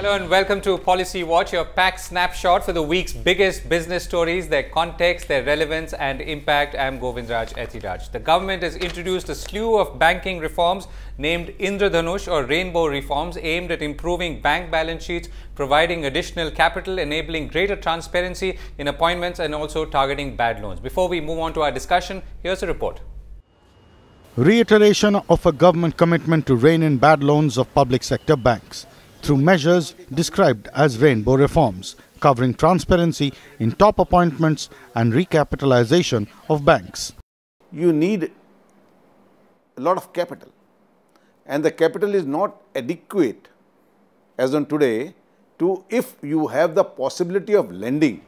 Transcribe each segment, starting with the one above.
Hello and welcome to Policy Watch, your packed snapshot for the week's biggest business stories, their context, their relevance and impact. I'm Govindraj, Ethiraj. The government has introduced a slew of banking reforms named Indradhanush or Rainbow Reforms aimed at improving bank balance sheets, providing additional capital, enabling greater transparency in appointments and also targeting bad loans. Before we move on to our discussion, here's a report. Reiteration of a government commitment to rein in bad loans of public sector banks through measures described as rainbow reforms, covering transparency in top appointments and recapitalization of banks. You need a lot of capital, and the capital is not adequate as on today to if you have the possibility of lending.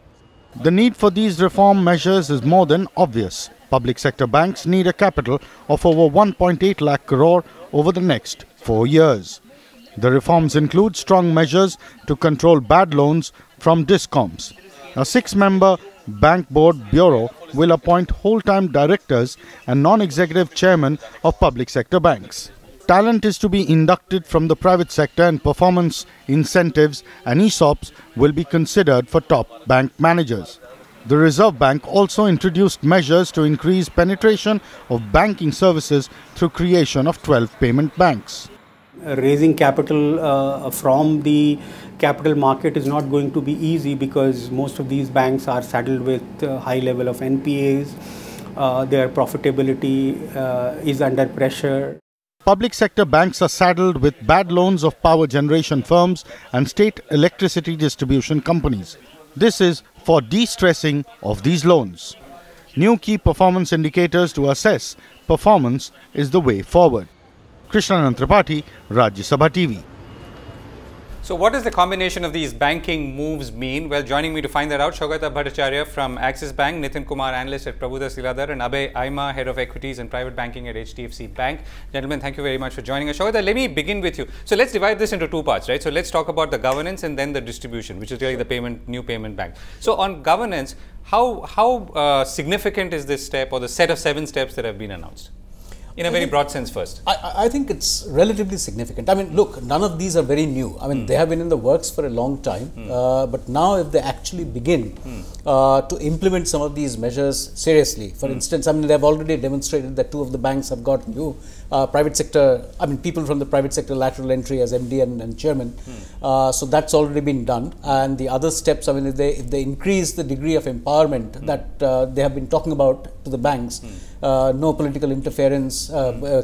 The need for these reform measures is more than obvious. Public sector banks need a capital of over 1.8 lakh crore over the next 4 years. The reforms include strong measures to control bad loans from discoms. A 6-member Bank Board Bureau will appoint whole-time directors and non-executive chairmen of public sector banks. Talent is to be inducted from the private sector and performance incentives and ESOPs will be considered for top bank managers. The Reserve Bank also introduced measures to increase penetration of banking services through creation of 12 payment banks. Raising capital from the capital market is not going to be easy because most of these banks are saddled with high level of NPAs. Their profitability is under pressure. Public sector banks are saddled with bad loans of power generation firms and state electricity distribution companies. This is for de-stressing of these loans. New key performance indicators to assess performance is the way forward. Krishnanand Tripathi, Rajya Sabha TV. So what does the combination of these banking moves mean? Well, joining me to find that out, Saugata Bhattacharya from Axis Bank, Nitin, Kumar, Analyst at Prabhudas, Lilladher, and Abhay, Aima, Head of Equities and Private Banking at HDFC Bank. Gentlemen, thank you very much for joining us. Saugata, let me begin with you. So let's divide this into two parts, right? So let's talk about the governance and then the distribution, which is really the new payment bank. So on governance, how significant is this step or the set of 7 steps that have been announced? In a very broad sense first. I think it's relatively significant. I mean, look, none of these are very new. I mean, they have been in the works for a long time. But now if they actually begin to implement some of these measures seriously, for instance, I mean, they've already demonstrated that 2 of the banks have got new private sector, I mean, people from the private sector lateral entry as MD and chairman. So that's already been done. And the other steps, I mean, if they increase the degree of empowerment that they have been talking about to the banks, no political interference,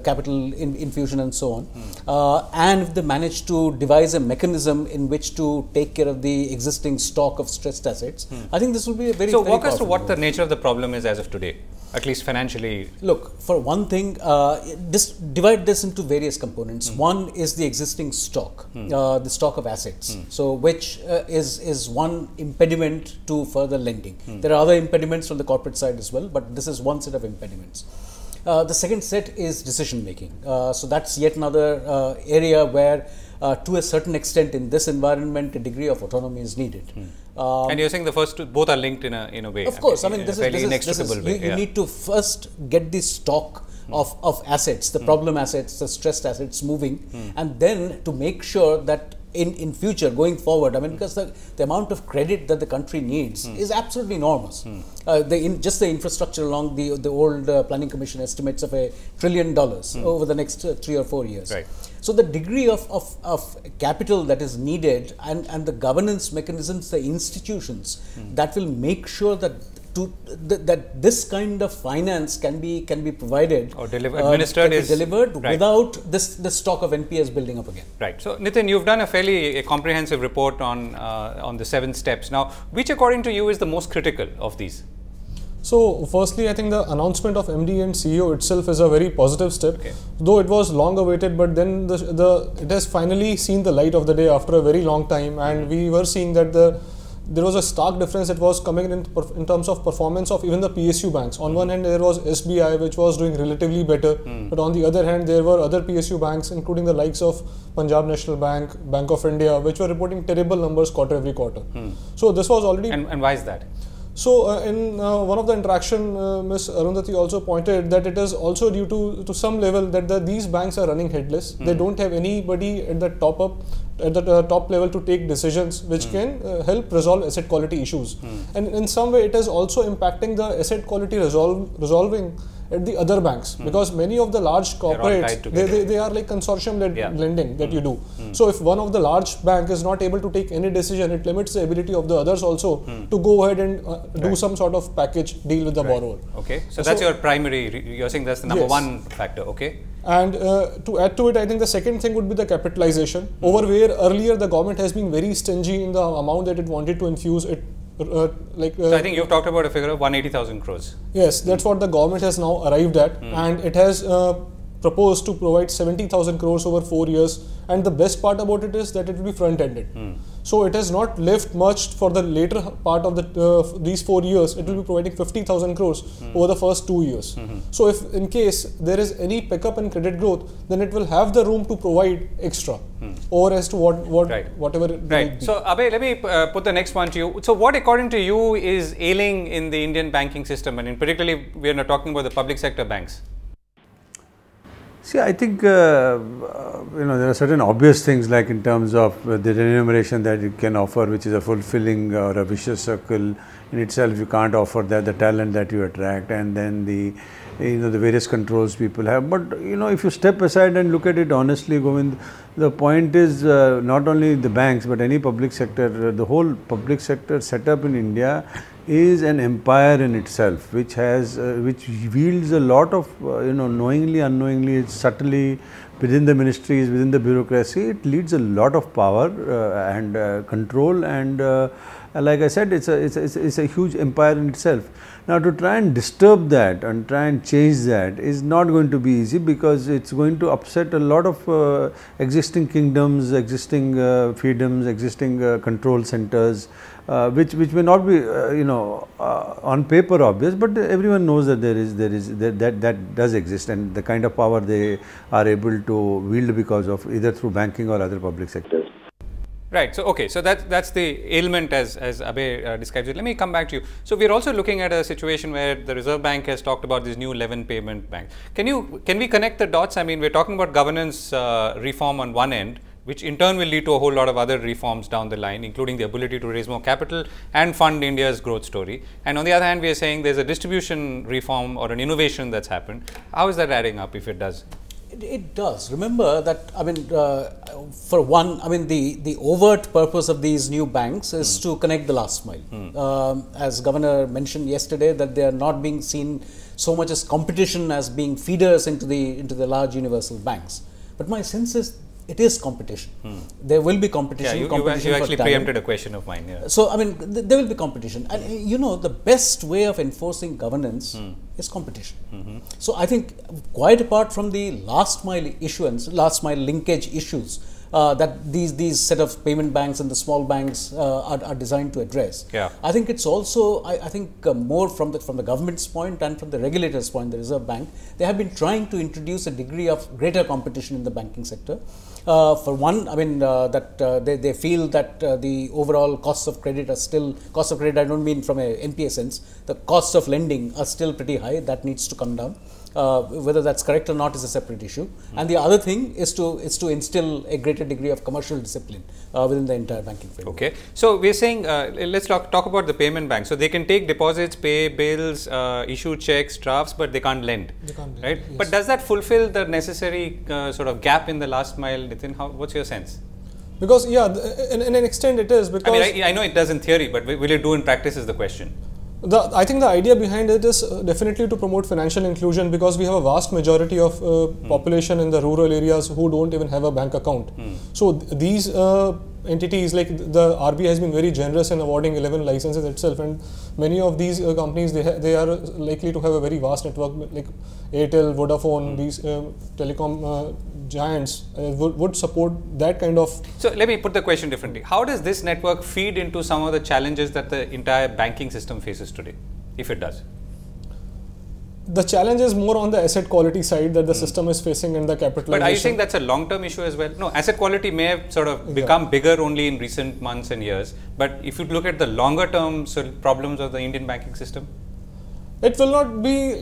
capital infusion and so on. And if they manage to devise a mechanism in which to take care of the existing stock of stressed assets, I think this will be a very, So walk us to what the nature of the problem is as of today, at least financially. Look, for one thing, divide this into various components. One is the existing stock, the stock of assets, so which is one impediment to further lending. There are other impediments from the corporate side as well, but this is one set of impediments. The second set is decision making. So that's yet another area where to a certain extent in this environment a degree of autonomy is needed. And you're saying the first two, both are linked in a way. Of course, I mean this is you need to first get the stock of assets, the problem assets, the stressed assets moving, and then to make sure that in future going forward, I mean, because the amount of credit that the country needs is absolutely enormous. Just the infrastructure along the old planning commission estimates of $1 trillion over the next 3 or 4 years. Right. So the degree of capital that is needed and the governance mechanisms, the institutions that will make sure that that this kind of finance can be provided or administered without this stock of NPS building up again. Right. So Nitin, you've done a fairly comprehensive report on the 7 steps. Now, which according to you is the most critical of these? So firstly, I think the announcement of MD and CEO itself is a very positive step, though it was long awaited, but then it has finally seen the light of the day after a very long time, and we were seeing that there was a stark difference that was coming in terms of performance of even the PSU banks. On one hand, there was SBI, which was doing relatively better, but on the other hand, there were other PSU banks, including the likes of Punjab National Bank, Bank of India, which were reporting terrible numbers every quarter. So this was already... And why is that? So in one of the interaction, Ms. Arundhati also pointed that it is also due to some level that these banks are running headless. They don't have anybody at the top level to take decisions which can help resolve asset quality issues. And in some way it is also impacting the asset quality resolving at the other banks, because many of the large corporates, they are like consortium led lending that you do. So if one of the large bank is not able to take any decision, it limits the ability of the others also to go ahead and do some sort of package deal with the borrower. Okay, so that's your primary, you're saying that's the number one factor, okay? And to add to it, I think the second thing would be the capitalization. Over where earlier the government has been very stingy in the amount that it wanted to infuse it. So I think you've talked about a figure of 180,000 crores. Yes, that's what the government has now arrived at, and it has proposed to provide 70,000 crores over 4 years. And the best part about it is that it will be front-ended. So it has not left much for the later part of these 4 years. It will be providing 50,000 crores over the first 2 years. So if in case there is any pickup in credit growth, then it will have the room to provide extra over as to whatever it may be. So Abhay, let me put the next one to you. So what according to you is ailing in the Indian banking system, and in particularly we are not talking about the public sector banks? See, I think there are certain obvious things, like in terms of the remuneration that it can offer, which is a fulfilling or a vicious circle in itself. You can't offer that, the talent that you attract, and then the various controls people have. But if you step aside and look at it honestly, Govind, the point is not only the banks but any public sector, the whole public sector setup in India is an empire in itself, which wields a lot of knowingly, unknowingly, subtly within the ministries, within the bureaucracy. It leads a lot of power and control, and like I said, it's a huge empire in itself. Now to try and disturb that and try and change that is not going to be easy, because it's going to upset a lot of existing kingdoms, existing fiefdoms, existing control centers, which may not be on paper obvious, but everyone knows that that does exist, and the kind of power they are able to wield because of either through banking or other public sectors. Right. So, okay. So that's the ailment as Abhay describes it. Let me come back to you. So we're also looking at a situation where the Reserve Bank has talked about these new 11 payment banks. Can we connect the dots? I mean, we're talking about governance reform on one end, which in turn will lead to a whole lot of other reforms down the line, including the ability to raise more capital and fund India's growth story. And on the other hand, we are saying there's a distribution reform or an innovation that's happened. How is that adding up, if it does? It does. Remember that, I mean, for one, I mean, the overt purpose of these new banks is to connect the last mile. As Governor mentioned yesterday, that they are not being seen so much as competition as being feeders into the large universal banks. But my sense is it is competition. There will be competition. Yeah, you actually preempted a question of mine. Yeah. So, I mean, there will be competition. And the best way of enforcing governance is competition. So, I think quite apart from the last mile linkage issues that these set of payment banks and the small banks are designed to address. Yeah. I think it's also, I think more from the government's point and from the regulator's point, the Reserve Bank, they have been trying to introduce a degree of greater competition in the banking sector. For one, I mean, they feel that the overall costs of credit are still, cost of credit, I don't mean from a NPA sense, the costs of lending are still pretty high. That needs to come down. Whether that's correct or not is a separate issue. And the other thing is to instill a greater degree of commercial discipline within the entire banking framework. Okay. So we're saying, let's talk about the payment bank. So they can take deposits, pay bills, issue checks, drafts, but they can't lend. They can't lend, right? Yes. But does that fulfill the necessary sort of gap in the last mile, Nitin? What's your sense? Because, yeah, in an extent it is. Because I mean, I know it does in theory, but will it do in practice is the question. I think the idea behind it is definitely to promote financial inclusion, because we have a vast majority of population in the rural areas who don't even have a bank account. So these entities, like the RBI has been very generous in awarding 11 licenses itself, and many of these companies, they are likely to have a very vast network, like Airtel, Vodafone, these telecom giants would support that kind of. So let me put the question differently. How does this network feed into some of the challenges that the entire banking system faces today, if it does? The challenge is more on the asset quality side that the system is facing in the capitalization. But are you saying that's a long-term issue as well? No, asset quality may have sort of become bigger only in recent months and years. But if you look at the longer-term problems of the Indian banking system, it will not be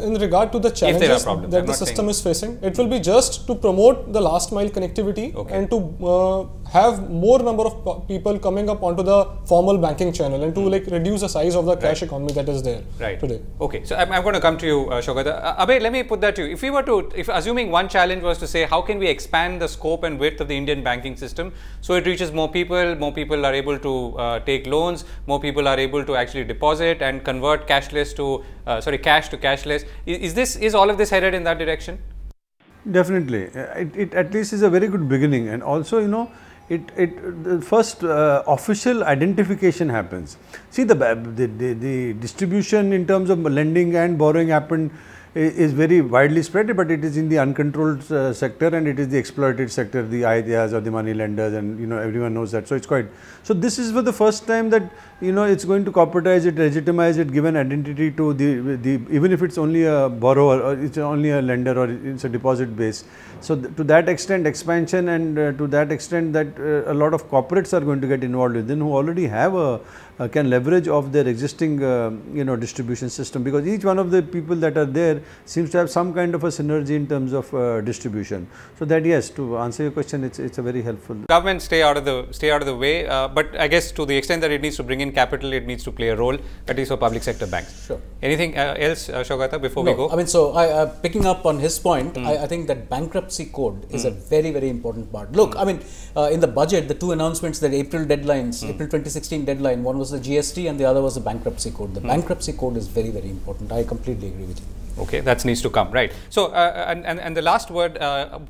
in regard to the challenges that the system is facing. It will be just to promote the last mile connectivity and to have more number of people coming up onto the formal banking channel and to like reduce the size of the cash economy that is there today. Okay, so I'm going to come to you, Saugata. Abhay, let me put that to you. If we were to, if assuming one challenge was to say, how can we expand the scope and width of the Indian banking system so it reaches more people are able to take loans, more people are able to actually deposit and convert cashless to cash to cashless. Is all of this headed in that direction? Definitely. It at least is a very good beginning, and also, you know, the first official identification happens. See, the distribution in terms of lending and borrowing happened is very widely spread, but it is in the uncontrolled sector, and it is the exploited sector, the ideas or the money lenders, and you know, everyone knows that. So it's quite, so this is for the first time that, you know, it's going to corporatize it, legitimize it, give an identity to the even if it's only a borrower or it's only a lender or it's a deposit base. So to that extent expansion, and to that extent that a lot of corporates are going to get involved within, who already have can leverage of their existing you know, distribution system, because each one of the people that are there seems to have some kind of a synergy in terms of distribution. So that, yes, to answer your question, it's a very helpful. Government stay out of the way, but I guess to the extent that it needs to bring in capital, it needs to play a role, at least for public sector banks. Sure. Anything else, Saugata, before we go? I mean, so picking up on his point, I think that bankruptcy code is a very, very important part. Look, I mean, in the budget, the two announcements, that April deadlines, April 2016 deadline, one was the GST and the other was the bankruptcy code. The bankruptcy code is very, very important. I completely agree with you. Okay, that needs to come, right? So, and the last word,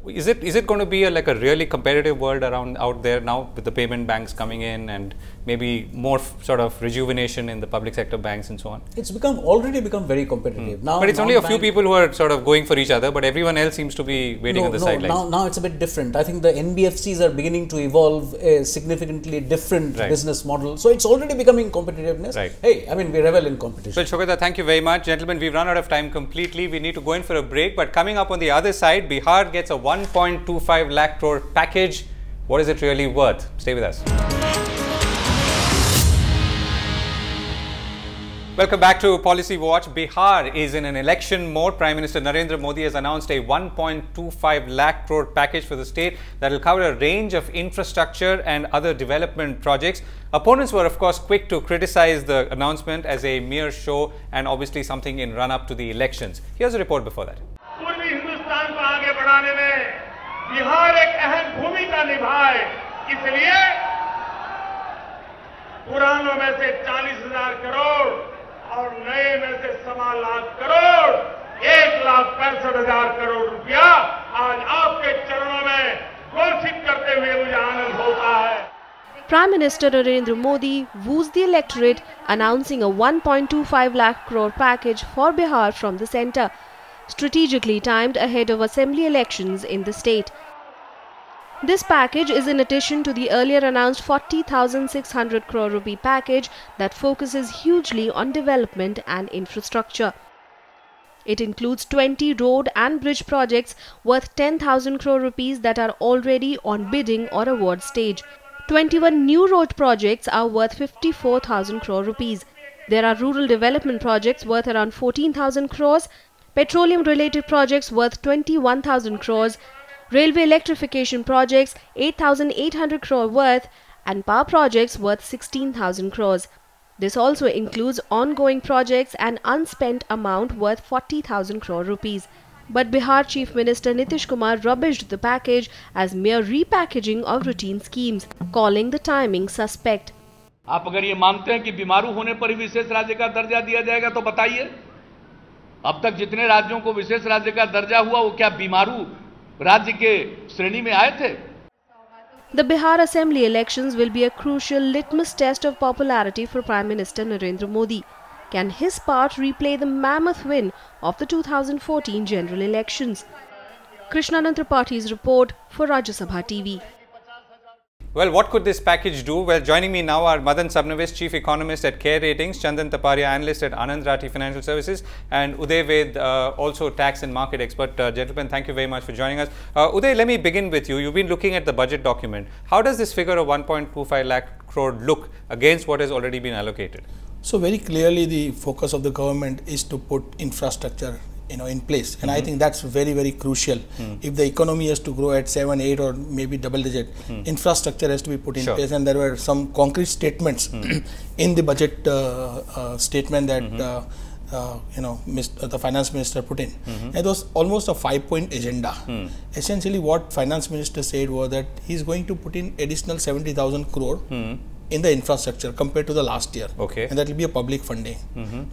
is it going to be like a really competitive world out there now, with the payment banks coming in and maybe more sort of rejuvenation in the public sector banks and so on? It's already become very competitive now. But it's only a few people who are sort of going for each other, but everyone else seems to be waiting on the sidelines. Now it's a bit different. I think the NBFCs are beginning to evolve a significantly different business model. So it's already becoming competitiveness. Right. Hey, I mean, we revel in competition. Well, Saugata, thank you very much. Gentlemen, we've run out of time completely. We need to go in for a break, but coming up on the other side, Bihar gets a 1.25 lakh crore package. What is it really worth? Stay with us. Welcome back to Policy Watch. Bihar is in an election mode. Prime Minister Narendra Modi has announced a 1.25 lakh crore package for the state that will cover a range of infrastructure and other development projects. Opponents were, of course, quick to criticize the announcement as a mere show and obviously something in run-up to the elections. Here's a report before that. पूर्वी हिंदुस्तान को आगे बढ़ाने में बिहार एक अहम भूमिका निभाए, इसलिए पुरानों में से 40,000 करोड़ और नए में से 1.25 लाख करोड़, 1,65,000 करोड़ रुपया आज आपके चरणों में घोषित करते हुए मुझे आनंद होता है. Prime Minister Narendra Modi woos the electorate, announcing a 1.25 lakh crore package for Bihar from the centre, strategically timed ahead of assembly elections in the state. This package is in addition to the earlier announced 40,600 crore rupee package that focuses hugely on development and infrastructure. It includes 20 road and bridge projects worth 10,000 crore rupees that are already on bidding or award stage. 21 new road projects are worth 54,000 crore rupees. There are rural development projects worth around 14,000 crores, petroleum-related projects worth 21,000 crores, railway electrification projects 8,800 crore worth, and power projects worth 16,000 crores. This also includes ongoing projects and unspent amount worth 40,000 crore rupees. But Bihar Chief Minister Nitish Kumar rubbished the package as mere repackaging of routine schemes, calling the timing suspect. आप अगर ये मानते हैं कि बीमारू होने पर ही विशेष राज्य का दर्जा दिया जाएगा तो बताइए, अब तक जितने राज्यों को विशेष राज्य का दर्जा हुआ वो क्या बीमारू राज्य के श्रेणी में आए थे? The Bihar Assembly elections will be a crucial litmus test of popularity for Prime Minister Narendra Modi. Can his part replay the mammoth win of the 2014 general elections? Krishnanand Tripaঠি's report for Rajya Sabha TV. Well, what could this package do? Well, joining me now are Madan, Sabnavis, Chief Economist at Care Ratings, Chandan, Taparia, Analyst at Anand, Rathi Financial Services, and Uday, also tax and market expert. Gentlemen, thank you very much for joining us. Uday, let me begin with you. You've been looking at the budget document. How does this figure of 1.25 lakh crore look against what has already been allocated? So very clearly the focus of the government is to put infrastructure in place, and I think that's very, very crucial. If the economy has to grow at 7, 8 or maybe double digit, infrastructure has to be put in place, and there were some concrete statements in the budget statement that the finance minister put in. It was almost a 5-point agenda. Essentially what finance minister said was that he's going to put in additional 70,000 crore in the infrastructure compared to the last year, and that will be a public funding.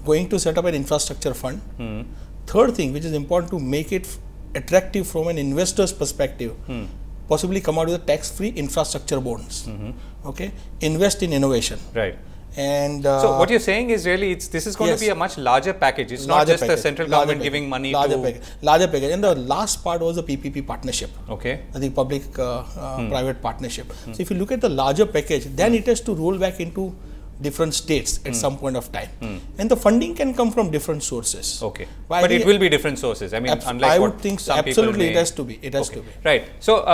Going to set up an infrastructure fund. Third thing, which is important, to make it attractive from an investor's perspective, possibly come out with a tax-free infrastructure bonds. Invest in innovation. Right. And so what you're saying is really this is going to be a much larger package. It's not just the central government giving money to larger package. And the last part was the PPP partnership. The public private partnership. So if you look at the larger package, then it has to roll back into different states at some point of time, and the funding can come from different sources. But it will be different sources. I mean, unlike I what would think so. Some Absolutely, people may. It has to be. It has to be. Right. So,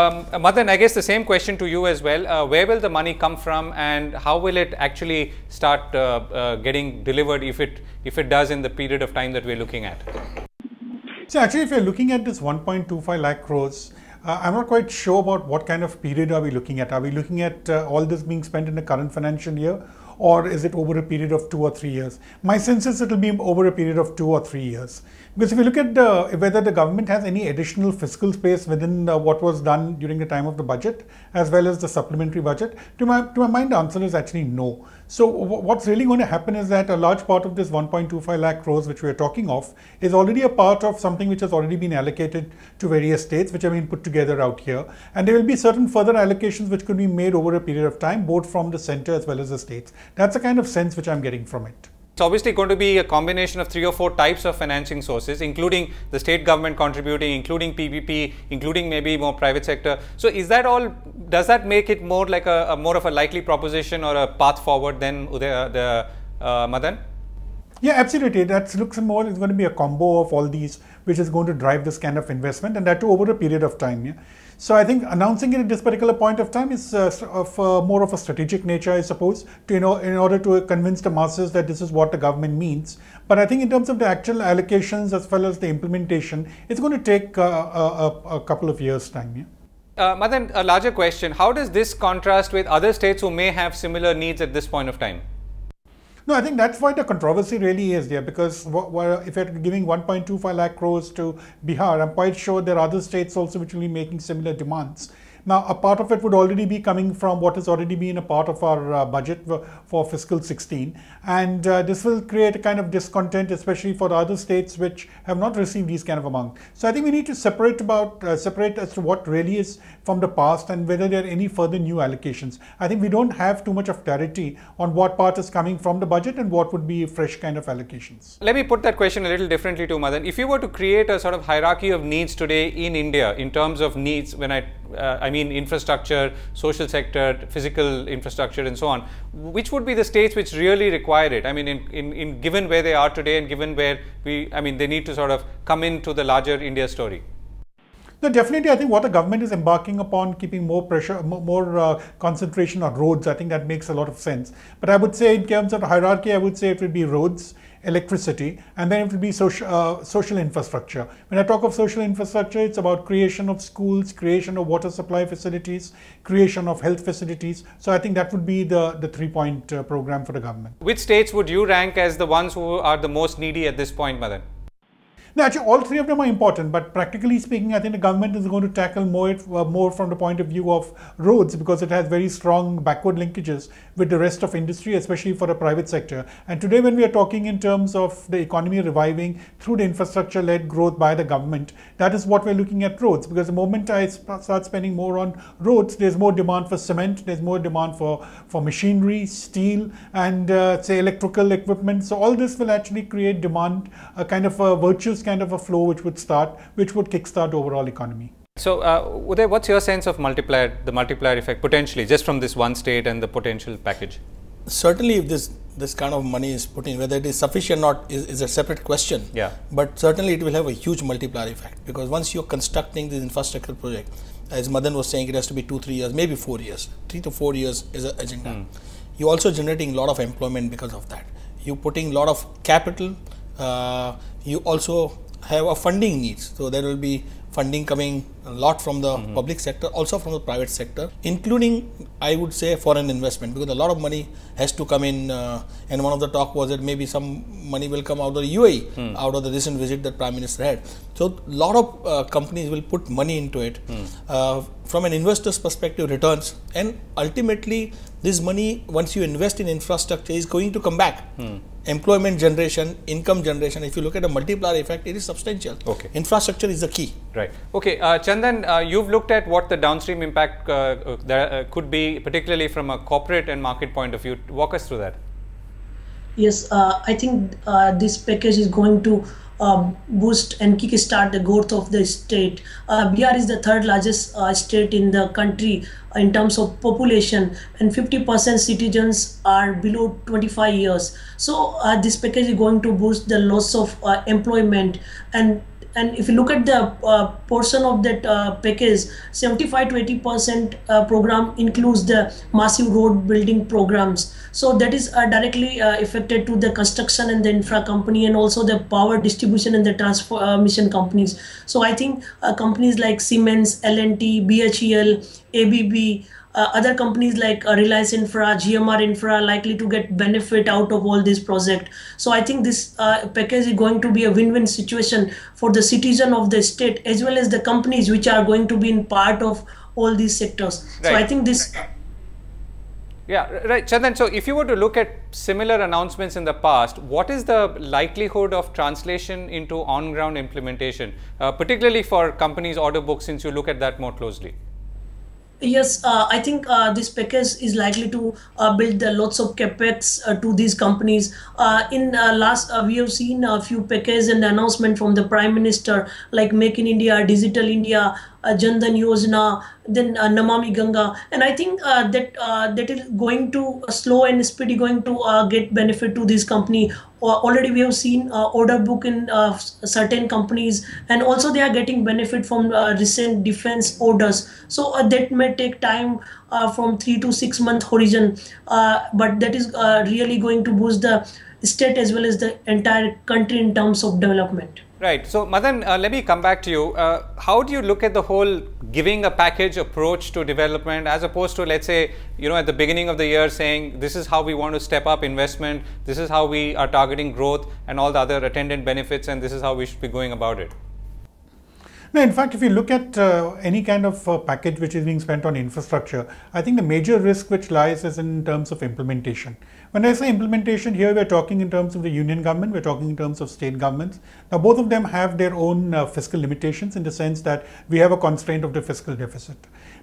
Madan, I guess the same question to you as well. Where will the money come from, and how will it actually start getting delivered if it does in the period of time that we're looking at? So, actually, if you're looking at this 1.25 lakh crores, I'm not quite sure about what kind of period are we looking at. Are we looking at all this being spent in the current financial year, or is it over a period of 2 or 3 years? My sense is it will be over a period of 2 or 3 years. Because if you look at whether the government has any additional fiscal space within what was done during the time of the budget, as well as the supplementary budget, to my mind, the answer is actually no. So what's really going to happen is that a large part of this 1.25 lakh crores which we are talking of is already a part of something which has already been allocated to various states, which have been put together out here. And there will be certain further allocations which could be made over a period of time, both from the center as well as the states. That's the kind of sense which I'm getting from it. It's obviously going to be a combination of 3 or 4 types of financing sources, including the state government contributing, including PPP, including maybe more private sector. So is that all, does that make it more like a more of a likely proposition or a path forward than Madan? Yeah, absolutely. That looks more, it's going to be a combo of all these, which is going to drive this kind of investment, and that too over a period of time. Yeah. So I think announcing it at this particular point of time is more of a strategic nature, I suppose, to, in order to convince the masses that this is what the government means. But I think in terms of the actual allocations as well as the implementation, it's going to take a couple of years' time. Yeah. Madan, a larger question: how does this contrast with other states who may have similar needs at this point of time? No, I think that's why the controversy really is there, because if you're giving 1.25 lakh crores to Bihar, I'm quite sure there are other states also which will be making similar demands. Now, a part of it would already be coming from what has already been a part of our budget for fiscal 16. And this will create a kind of discontent, especially for the other states which have not received these kind of amounts. So I think we need to separate as to what really is from the past and whether there are any further new allocations. I think we don't have too much of clarity on what part is coming from the budget and what would be fresh kind of allocations. Let me put that question a little differently to Madan. If you were to create a sort of hierarchy of needs today in India, in terms of needs, when I mean infrastructure, social sector, physical infrastructure and so on, which would be the states which really require it? I mean, in given where they are today and given where they need to sort of come into the larger India story. No, definitely, I think what the government is embarking upon, keeping more pressure, more concentration on roads, I think that makes a lot of sense. But I would say in terms of hierarchy, I would say it would be roads, electricity, and then it will be social infrastructure. When I talk of social infrastructure, it's about creation of schools, creation of water supply facilities, creation of health facilities. So I think that would be the 3-point program for the government. Which states would you rank as the ones who are the most needy at this point, Madan? No, actually, all three of them are important, but practically speaking, I think the government is going to tackle more from the point of view of roads, because it has very strong backward linkages with the rest of industry, especially for the private sector. And today, when we are talking in terms of the economy reviving through the infrastructure-led growth by the government, that is what we're looking at roads. Because the moment I start spending more on roads, there's more demand for cement, there's more demand for machinery, steel, and say electrical equipment. So all this will actually create demand, a kind of a virtuous kind of a flow which would kickstart overall economy. So, Uday, what's your sense of the multiplier effect potentially just from this one state and the potential package? Certainly, if this kind of money is put in, whether it is sufficient or not is a separate question. Yeah. But certainly, it will have a huge multiplier effect, because once you're constructing this infrastructure project, as Madan was saying, it has to be 2-3 years, maybe 4 years. 3 to 4 years is an agenda. You're also generating a lot of employment because of that. You're putting a lot of capital. You also have a funding needs. So there will be funding coming a lot from the public sector, also from the private sector, including, I would say, foreign investment, because a lot of money has to come in. And one of the talk was that maybe some money will come out of the UAE, out of the recent visit that Prime Minister had. So a lot of companies will put money into it. From an investor's perspective, returns, and ultimately this money, once you invest in infrastructure, is going to come back. Employment generation, income generation. If you look at a multiplier effect, it is substantial. Okay. Infrastructure is the key. Right. Okay. Chandan, you've looked at what the downstream impact could be, particularly from a corporate and market point of view. Walk us through that. Yes, I think this package is going to boost and kickstart the growth of the state. Bihar is the third largest state in the country in terms of population, and 50% citizens are below 25 years. So this package is going to boost the loss of employment, and if you look at the portion of that package, 75 to 80% program includes the massive road building programs. So that is directly affected to the construction and the infra company, and also the power distribution and the transmission companies. So I think companies like Siemens, L&T, BHEL, ABB, other companies like Reliance Infra, GMR Infra are likely to get benefit out of all this project. So I think this package is going to be a win-win situation for the citizen of the state, as well as the companies which are going to be in part of all these sectors. Right. So I think this... Yeah, right. Chandan, so if you were to look at similar announcements in the past, what is the likelihood of translation into on-ground implementation, particularly for companies' order books, since you look at that more closely? Yes, I think this package is likely to build lots of capex to these companies. We have seen a few packages and announcement from the Prime Minister, like Make in India, Digital India, Jandan Yojana, then Namami Ganga, and I think that is going to slow and speedy going to get benefit to this company. Already we have seen order book in certain companies, and also they are getting benefit from recent defense orders. So that may take time from 3 to 6 month horizon, but that is really going to boost the state as well as the entire country in terms of development. Right. So, Madan, let me come back to you. How do you look at the whole giving a package approach to development, as opposed to, let's say, at the beginning of the year saying, this is how we want to step up investment, this is how we are targeting growth and all the other attendant benefits, and this is how we should be going about it? No, in fact, if you look at any kind of package which is being spent on infrastructure, I think the major risk which lies is in terms of implementation. When I say implementation, here we're talking in terms of the union government, we're talking in terms of state governments. Now, both of them have their own fiscal limitations, in the sense that we have a constraint of the fiscal deficit.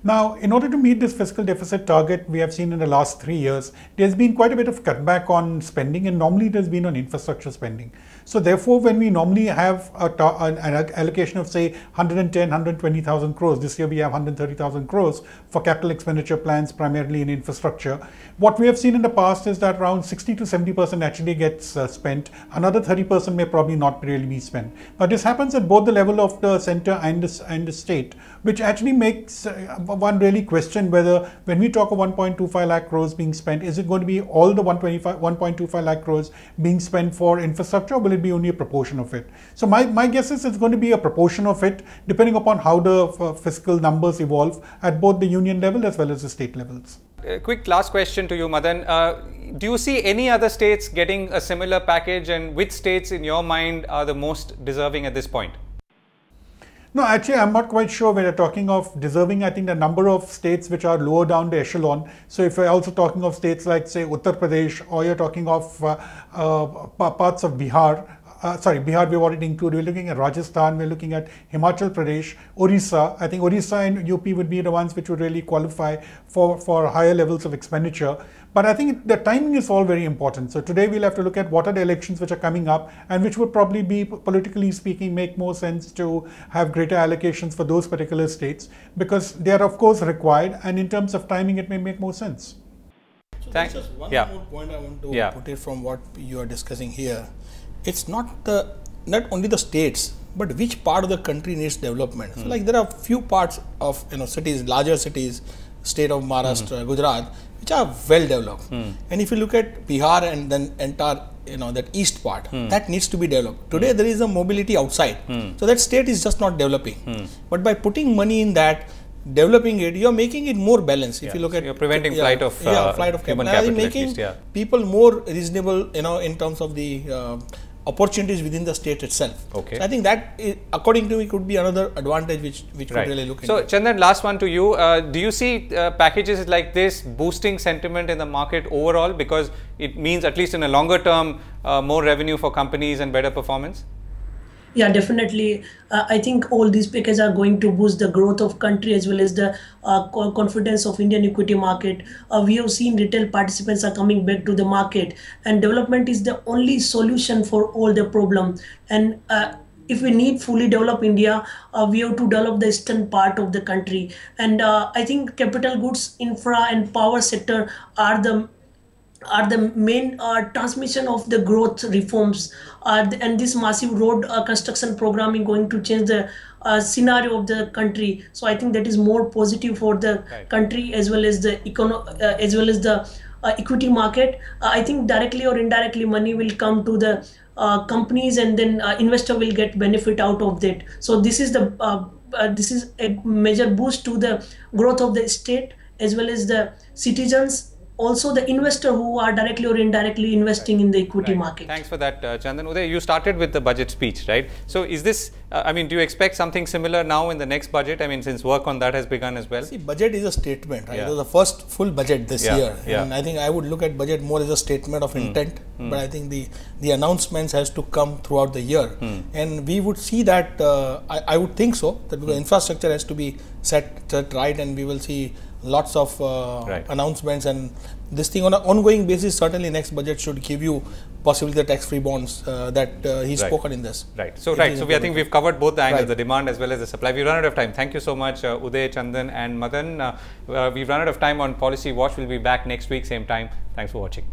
Now, in order to meet this fiscal deficit target, we have seen in the last 3 years, there's been quite a bit of cutback on spending, and normally it has been on infrastructure spending. So therefore, when we normally have an allocation of, say, 110, 120,000 crores, this year we have 130,000 crores for capital expenditure plans, primarily in infrastructure. What we have seen in the past is that around 60 to 70% actually gets spent. Another 30% may probably not really be spent. Now, this happens at both the level of the center and the state, which actually makes one really question whether, when we talk of 1.25 lakh crores being spent, is it going to be all the 1.25 lakh crores being spent for infrastructure, or will it be only a proportion of it? So my guess is it's going to be a proportion of it, depending upon how the fiscal numbers evolve at both the union level as well as the state levels. Quick last question to you, Madan. Do you see any other states getting a similar package, and which states in your mind are the most deserving at this point? No, actually, I'm not quite sure when you're talking of deserving. I think the number of states which are lower down the echelon. So if you're also talking of states like, say, Uttar Pradesh, or you're talking of parts of Bihar, Bihar we've already included. We're looking at Rajasthan, we're looking at Himachal Pradesh, Orissa. I think Orissa and UP would be the ones which would really qualify for higher levels of expenditure. But I think the timing is all very important. So today we'll have to look at what are the elections which are coming up and which would probably be, politically speaking, make more sense to have greater allocations for those particular states, because they are of course required, and in terms of timing it may make more sense. So there's just one more point I want to put it from what you are discussing here. It's not only the states, but which part of the country needs development. So like there are few parts of cities, larger cities, state of Maharashtra, Gujarat, which are well developed. And if you look at Bihar and then entire that east part, that needs to be developed. Today there is a mobility outside, so that state is just not developing. But by putting money in that, developing it, you are making it more balanced. If you look at, you're preventing flight of human capital, making people more reasonable, in terms of the opportunities within the state itself. Okay. So I think that, according to me, could be another advantage which could really look into. So Chandan, last one to you. Do you see packages like this boosting sentiment in the market overall, because it means, at least in a longer term, more revenue for companies and better performance? Yeah, definitely. I think all these packages are going to boost the growth of country as well as the confidence of Indian equity market. We have seen retail participants are coming back to the market, and development is the only solution for all the problem. And if we need fully develop India, we have to develop the eastern part of the country. And I think capital goods, infra and power sector are the main transmission of the growth reforms, and this massive road construction program is going to change the scenario of the country. So I think that is more positive for the country as well as the equity market. I think directly or indirectly money will come to the companies, and then investor will get benefit out of that. So this is a major boost to the growth of the state as well as the citizens. Also the investor who are directly or indirectly investing in the equity market. Thanks for that, Chandan. Uday, you started with the budget speech, right? So is this, do you expect something similar now in the next budget? Since work on that has begun as well. See, budget is a statement, right? It was the first full budget this year. And I think I would look at budget more as a statement of intent. But I think the announcements has to come throughout the year. And we would see that, I would think so, that because infrastructure has to be set right, and we will see lots of announcements, and this thing on an ongoing basis. Certainly next budget should give you possibly the tax-free bonds that he's spoken in this. So I think we've covered both the angles, the demand as well as the supply. We've run out of time. Thank you so much, Uday, Chandan and Madan. We've run out of time on Policy Watch. We'll be back next week, same time. Thanks for watching.